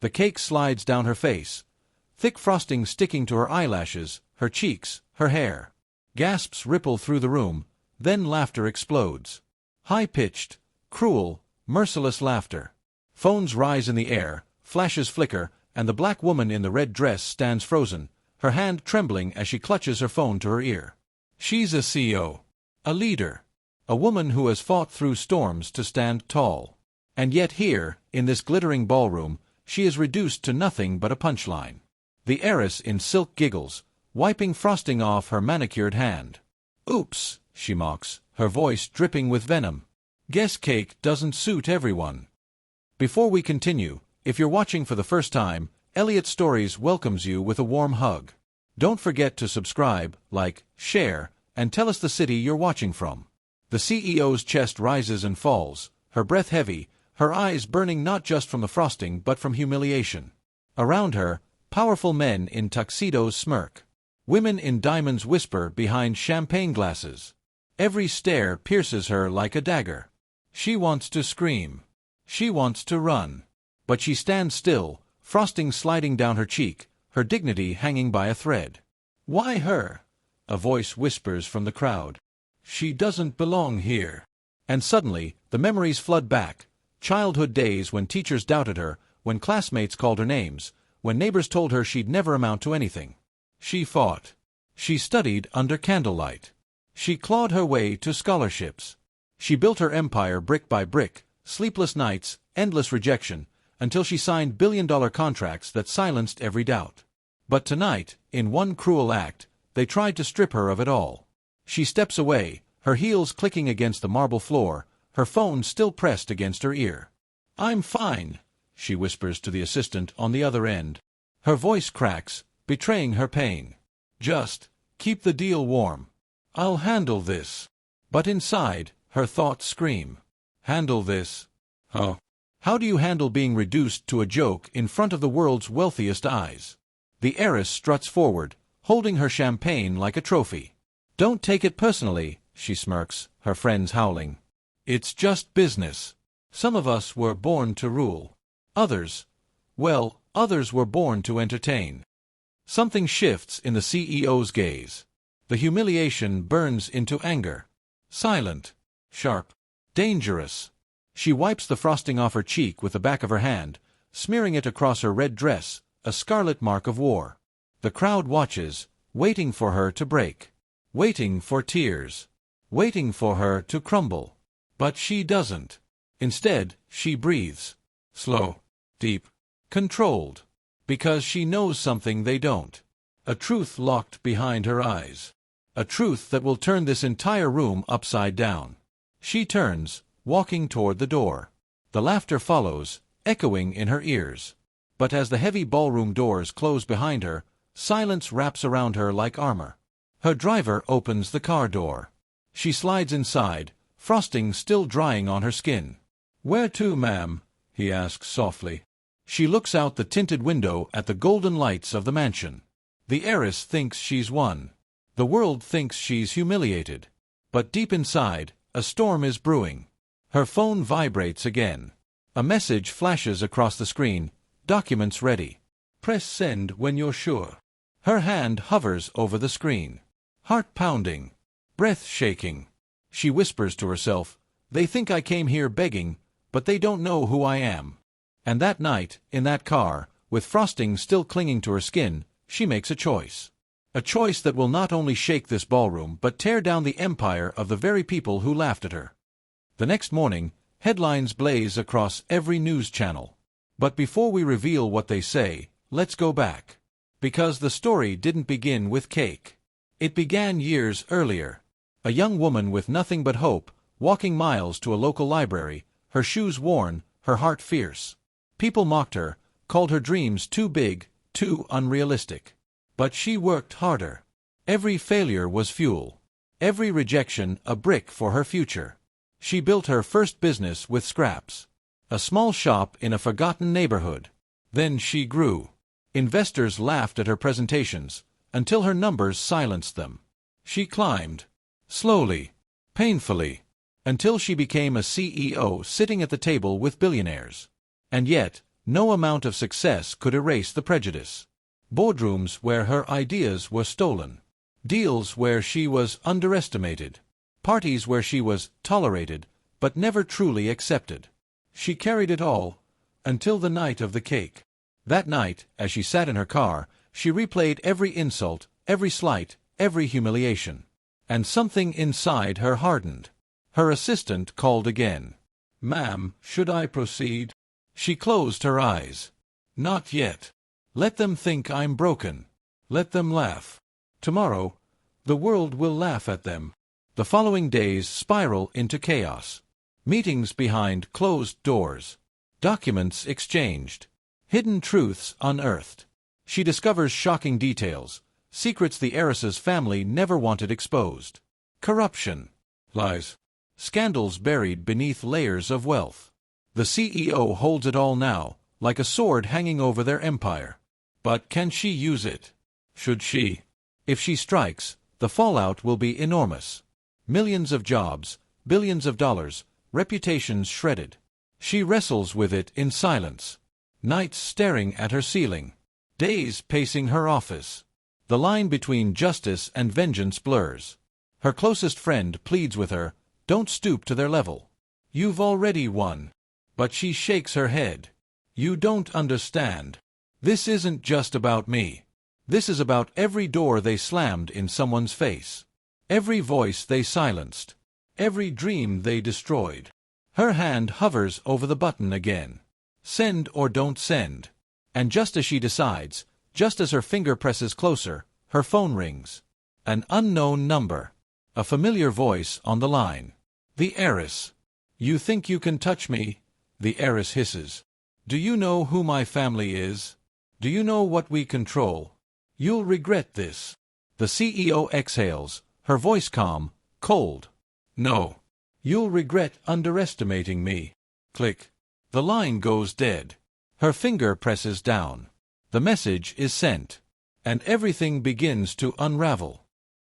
The cake slides down her face, thick frosting sticking to her eyelashes, her cheeks, her hair. Gasps ripple through the room, then laughter explodes. High-pitched, cruel, merciless laughter. Phones rise in the air, flashes flicker, and the black woman in the red dress stands frozen, her hand trembling as she clutches her phone to her ear. She's a CEO. A leader. A woman who has fought through storms to stand tall. And yet here, in this glittering ballroom, she is reduced to nothing but a punchline. The heiress in silk giggles, wiping frosting off her manicured hand. "Oops," she mocks, her voice dripping with venom. "Guess cake doesn't suit everyone." Before we continue, if you're watching for the first time, Elliot Stories welcomes you with a warm hug. Don't forget to subscribe, like, share, and tell us the city you're watching from. The CEO's chest rises and falls, her breath heavy, her eyes burning not just from the frosting but from humiliation. Around her, powerful men in tuxedos smirk. Women in diamonds whisper behind champagne glasses. Every stare pierces her like a dagger. She wants to scream. She wants to run. But she stands still, frosting sliding down her cheek, her dignity hanging by a thread. "Why her?" a voice whispers from the crowd. "She doesn't belong here." And suddenly, the memories flood back. Childhood days when teachers doubted her, when classmates called her names, when neighbors told her she'd never amount to anything. She fought. She studied under candlelight. She clawed her way to scholarships. She built her empire brick by brick, sleepless nights, endless rejection, until she signed billion-dollar contracts that silenced every doubt. But tonight, in one cruel act, they tried to strip her of it all. She steps away, her heels clicking against the marble floor, her phone still pressed against her ear. "I'm fine," she whispers to the assistant on the other end. Her voice cracks, betraying her pain. "Just keep the deal warm. I'll handle this." But inside, her thoughts scream. Handle this? Huh? How do you handle being reduced to a joke in front of the world's wealthiest eyes? The heiress struts forward, holding her champagne like a trophy. "Don't take it personally," she smirks, her friends howling. "It's just business. Some of us were born to rule. Others were born to entertain." Something shifts in the CEO's gaze. The humiliation burns into anger. Silent, sharp, dangerous. She wipes the frosting off her cheek with the back of her hand, smearing it across her red dress, a scarlet mark of war. The crowd watches, waiting for her to break. Waiting for tears. Waiting for her to crumble. But she doesn't. Instead, she breathes. Slow, deep, controlled. Because she knows something they don't. A truth locked behind her eyes. A truth that will turn this entire room upside down. She turns, walking toward the door. The laughter follows, echoing in her ears. But as the heavy ballroom doors close behind her, silence wraps around her like armor. Her driver opens the car door. She slides inside, frosting still drying on her skin. "Where to, ma'am?" he asks softly. She looks out the tinted window at the golden lights of the mansion. The heiress thinks she's won. The world thinks she's humiliated. But deep inside, a storm is brewing. Her phone vibrates again. A message flashes across the screen. "Documents ready. Press send when you're sure." Her hand hovers over the screen. Heart pounding. Breath shaking. She whispers to herself, "They think I came here begging, but they don't know who I am." And that night, in that car, with frosting still clinging to her skin, she makes a choice. A choice that will not only shake this ballroom but tear down the empire of the very people who laughed at her. The next morning, headlines blaze across every news channel. But before we reveal what they say, let's go back. Because the story didn't begin with cake. It began years earlier. A young woman with nothing but hope, walking miles to a local library, her shoes worn, her heart fierce. People mocked her, called her dreams too big, too unrealistic. But she worked harder. Every failure was fuel. Every rejection a brick for her future. She built her first business with scraps. A small shop in a forgotten neighborhood. Then she grew. Investors laughed at her presentations, until her numbers silenced them. She climbed. Slowly. Painfully. Until she became a CEO sitting at the table with billionaires. And yet, No amount of success could erase the prejudice. Boardrooms where her ideas were stolen. Deals where she was underestimated. Parties where she was tolerated, but never truly accepted. She carried it all, until the night of the cake. That night, as she sat in her car, she replayed every insult, every slight, every humiliation. And something inside her hardened. Her assistant called again. "Ma'am, should I proceed?" She closed her eyes. "Not yet. Let them think I'm broken. Let them laugh. Tomorrow, the world will laugh at them." The following days spiral into chaos. Meetings behind closed doors. Documents exchanged. Hidden truths unearthed. She discovers shocking details, secrets the heiress's family never wanted exposed. Corruption. Lies. Scandals buried beneath layers of wealth. The CEO holds it all now, like a sword hanging over their empire. But can she use it? Should she? If she strikes, the fallout will be enormous. Millions of jobs, billions of dollars, reputations shredded. She wrestles with it in silence. Nights staring at her ceiling. Days pacing her office. The line between justice and vengeance blurs. Her closest friend pleads with her, "Don't stoop to their level. You've already won." But she shakes her head. "You don't understand. This isn't just about me. This is about every door they slammed in someone's face. Every voice they silenced. Every dream they destroyed." Her hand hovers over the button again. Send or don't send. And just as she decides, just as her finger presses closer, her phone rings. An unknown number. A familiar voice on the line. The heiress. "You think you can touch me?" the heiress hisses. "Do you know who my family is? Do you know what we control? You'll regret this." The CEO exhales, her voice calm, cold. "No. You'll regret underestimating me." Click. The line goes dead. Her finger presses down. The message is sent. And everything begins to unravel.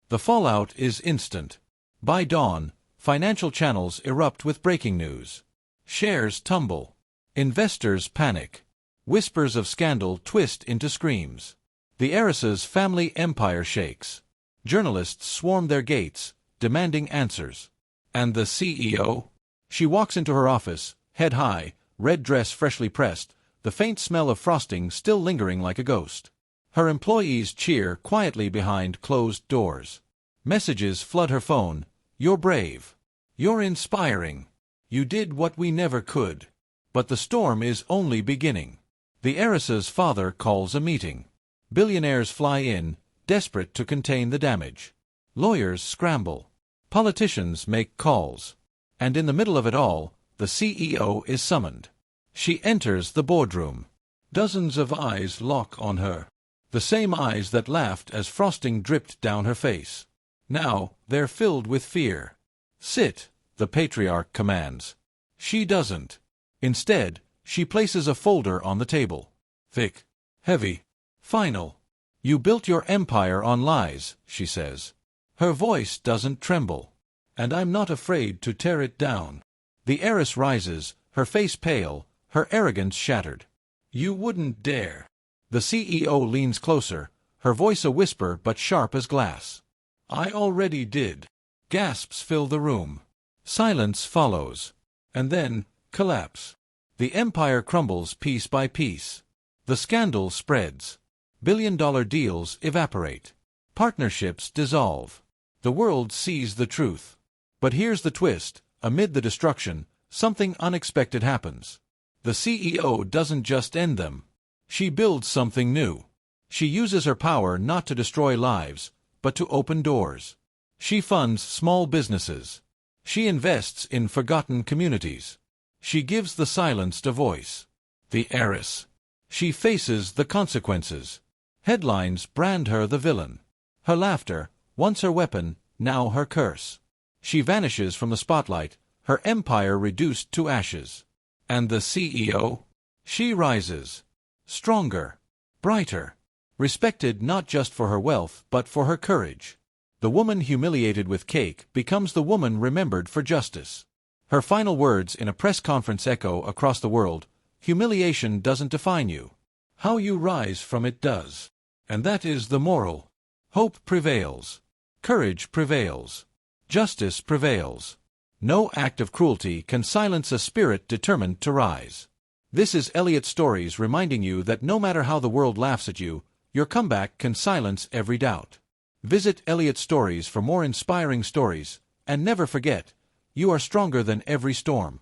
The fallout is instant. By dawn, financial channels erupt with breaking news. Shares tumble. Investors panic. Whispers of scandal twist into screams. The heiress's family empire shakes. Journalists swarm their gates, demanding answers. And the CEO? She walks into her office, head high, red dress freshly pressed, the faint smell of frosting still lingering like a ghost. Her employees cheer quietly behind closed doors. Messages flood her phone. "You're brave. You're inspiring. You did what we never could." But the storm is only beginning. The heiress's father calls a meeting. Billionaires fly in, desperate to contain the damage. Lawyers scramble. Politicians make calls. And in the middle of it all, the CEO is summoned. She enters the boardroom. Dozens of eyes lock on her. The same eyes that laughed as frosting dripped down her face. Now, they're filled with fear. "Sit," the patriarch commands. She doesn't. Instead, she places a folder on the table. Thick. Heavy. Final. "You built your empire on lies," she says. Her voice doesn't tremble. "And I'm not afraid to tear it down." The heiress rises, her face pale, her arrogance shattered. "You wouldn't dare." The CEO leans closer, her voice a whisper but sharp as glass. "I already did." Gasps fill the room. Silence follows. And then, collapse. The empire crumbles piece by piece. The scandal spreads. Billion-dollar deals evaporate. Partnerships dissolve. The world sees the truth. But here's the twist. Amid the destruction, something unexpected happens. The CEO doesn't just end them. She builds something new. She uses her power not to destroy lives, but to open doors. She funds small businesses. She invests in forgotten communities. She gives the silenced a voice. The heiress. She faces the consequences. Headlines brand her the villain. Her laughter, once her weapon, now her curse. She vanishes from the spotlight, her empire reduced to ashes. And the CEO? She rises. Stronger. Brighter. Respected not just for her wealth, but for her courage. The woman humiliated with cake becomes the woman remembered for justice. Her final words in a press conference echo across the world, Humiliation doesn't define you. How you rise from it does. And that is the moral. Hope prevails. Courage prevails. Justice prevails. No act of cruelty can silence a spirit determined to rise. This is Elliot Stories reminding you that no matter how the world laughs at you, your comeback can silence every doubt. Visit Elliot Stories for more inspiring stories, and never forget, you are stronger than every storm.